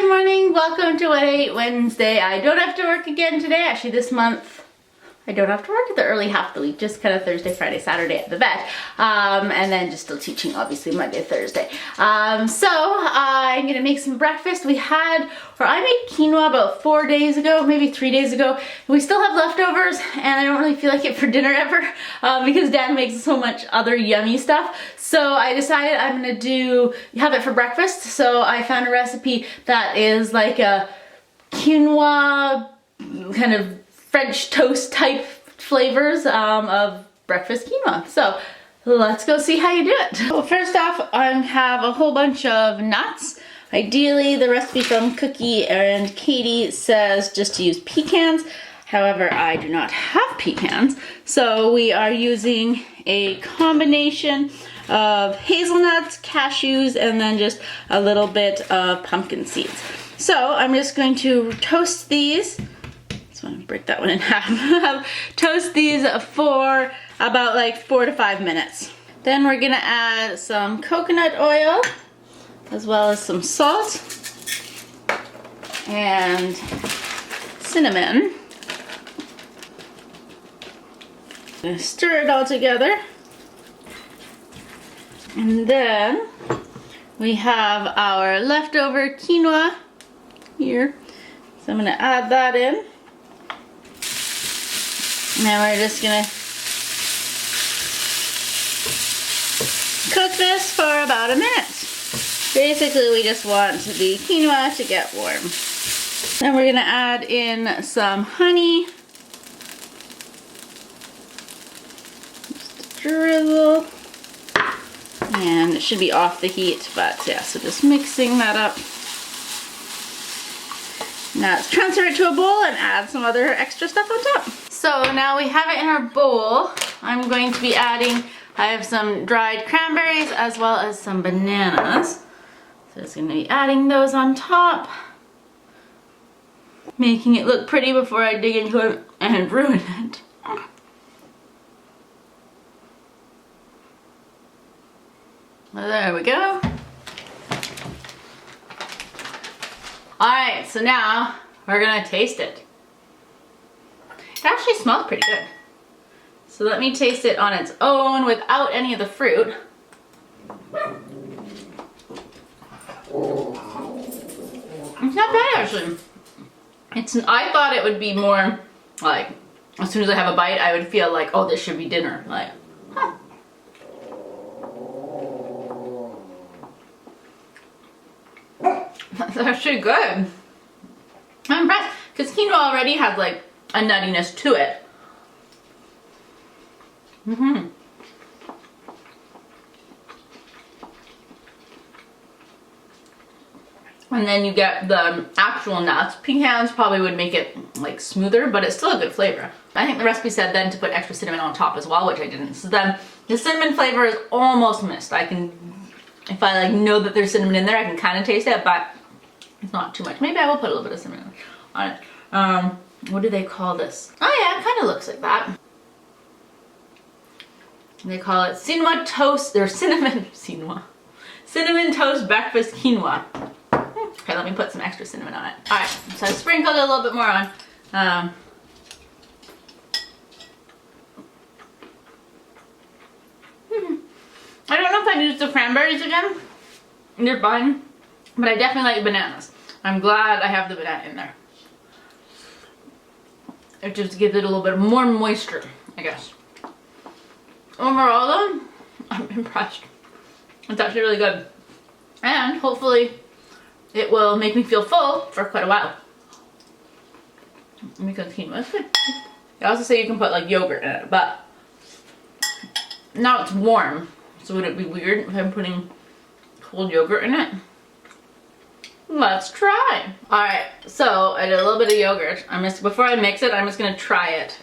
morning, welcome to What I Ate Wednesday. I don't have to work again today. Actually, this month I don't have to work the early half of the week, just kind of Thursday, Friday, Saturday at the vet. And then just still teaching, obviously, Monday, Thursday. So I'm gonna make some breakfast. I made quinoa about 4 days ago, maybe 3 days ago. We still have leftovers, and I don't really feel like it for dinner ever, because Dad makes so much other yummy stuff. So I decided I'm gonna have it for breakfast. So I found a recipe that is like a quinoa kind of French toast type flavors of breakfast quinoa. So let's go see how you do it. Well, first off, I have a whole bunch of nuts. Ideally, the recipe from Cookie and Katie says just to use pecans. However, I do not have pecans. So we are using a combination of hazelnuts, cashews, and then just a little bit of pumpkin seeds. So I'm just going to toast these. So I'm gonna break that one in half. Toast these for about like 4 to 5 minutes. Then we're gonna add some coconut oil, as well as some salt and cinnamon. Gonna stir it all together. And then we have our leftover quinoa here. So I'm gonna add that in. Now we're just gonna cook this for about a minute. Basically, we just want the quinoa to get warm. Then we're gonna add in some honey. Just a drizzle. And it should be off the heat, but yeah, so just mixing that up. Now let's transfer it to a bowl and add some other extra stuff on top. So now we have it in our bowl. I'm going to be adding, I have some dried cranberries as well as some bananas. So just gonna be adding those on top. Making it look pretty before I dig into it and ruin it. Well, there we go. Alright, so now we're gonna taste it. It actually smells pretty good. So let me taste it on its own without any of the fruit. It's not bad actually. I thought it would be more like, as soon as I have a bite, I would feel like, oh, this should be dinner. Like, huh. That's actually good. I'm impressed, because quinoa already has like a nuttiness to it. And then you get the actual nuts. Pecans probably would make it like smoother, but it's still a good flavor. I think the recipe said then to put extra cinnamon on top as well, which I didn't. So then the cinnamon flavor is almost missed. If I like know that there's cinnamon in there, I can kind of taste it, but it's not too much. Maybe I will put a little bit of cinnamon on it. What do they call this? Oh yeah, it kind of looks like that. They call it cinnamon toast, or cinnamon toast breakfast quinoa. Okay, let me put some extra cinnamon on it. Alright, so I sprinkled a little bit more on. I don't know if I'd use the cranberries again. They're fine. But I definitely like bananas. I'm glad I have the banana in there. It just gives it a little bit more moisture, I guess. Overall though, I'm impressed. It's actually really good. And hopefully it will make me feel full for quite a while. Because quinoa is good. They also say you can put like yogurt in it, but now it's warm. So would it be weird if I'm putting cold yogurt in it? Let's try. Alright, so I did a little bit of yogurt. Before I mix it, I'm just gonna try it,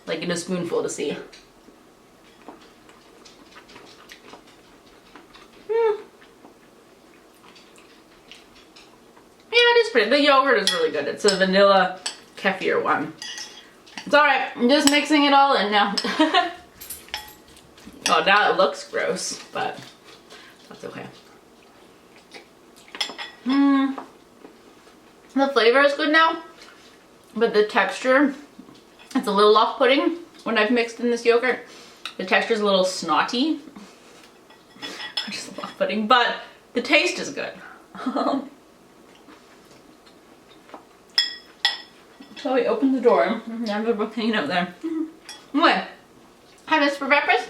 like in a spoonful to see. Yeah, it is pretty. The yogurt is really good. It's a vanilla kefir one. It's alright, I'm just mixing it all in now. Oh, now it looks gross, but that's okay. The flavor is good now, but the texture, it's a little off-putting when I've mixed in this yogurt. The texture is a little snotty, just off-putting, but the taste is good. So we opened the door. Now we're both hanging out there. Anyway, have this for breakfast.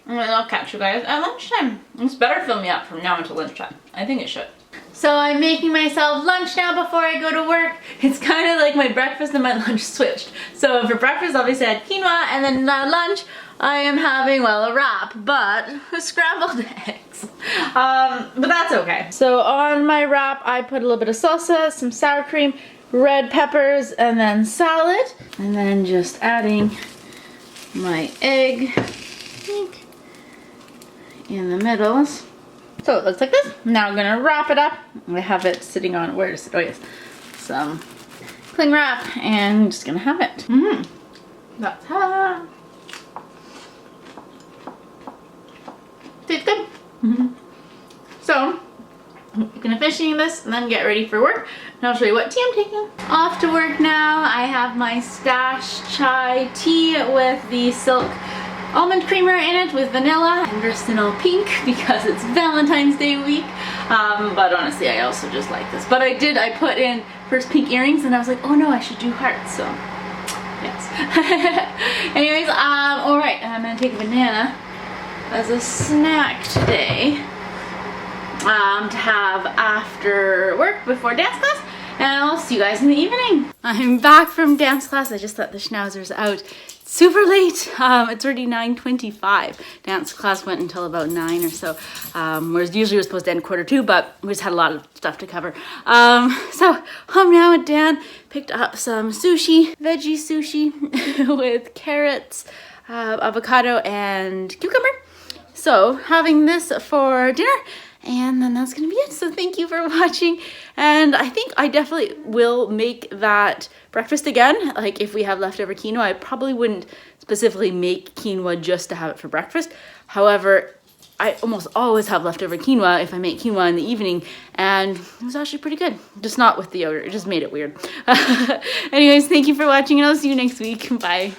And then I'll catch you guys at lunchtime. It's better fill me up from now until lunchtime. I think it should. So I'm making myself lunch now before I go to work. It's kind of like my breakfast and my lunch switched. So for breakfast, obviously I had quinoa, and then lunch, I am having, well, a wrap, but scrambled eggs. But that's okay. So on my wrap, I put a little bit of salsa, some sour cream, red peppers, and then salad. And then just adding my egg in the middles. So it looks like this. Now I'm gonna wrap it up. I have it sitting on, where is it? Oh yes, some cling wrap, and I'm just gonna have it. That's how. Tastes good. So I'm gonna finish eating this and then get ready for work. And I'll show you what tea I'm taking. Off to work now. I have my stash chai tea with the silk almond creamer in it with vanilla. I'm dressed in all pink because it's Valentine's Day week. But honestly, I also just like this. But I put in first pink earrings and I was like, oh no, I should do hearts, so yes. Anyways, all right, I'm gonna take a banana as a snack today to have after work before dance class. And I'll see you guys in the evening. I'm back from dance class. I just let the schnauzers out. Super late. It's already 9:25. Dance class went until about 9 or so. Whereas usually we're supposed to end 1:45, but we just had a lot of stuff to cover. So home now with Dan. Picked up some sushi, veggie sushi with carrots, avocado, and cucumber. So having this for dinner. And then that's gonna be it. So thank you for watching. And I think I definitely will make that breakfast again. Like if we have leftover quinoa, I probably wouldn't specifically make quinoa just to have it for breakfast. However, I almost always have leftover quinoa if I make quinoa in the evening, and it was actually pretty good. Just not with the yogurt, it just made it weird. Anyways, thank you for watching, and I'll see you next week. Bye.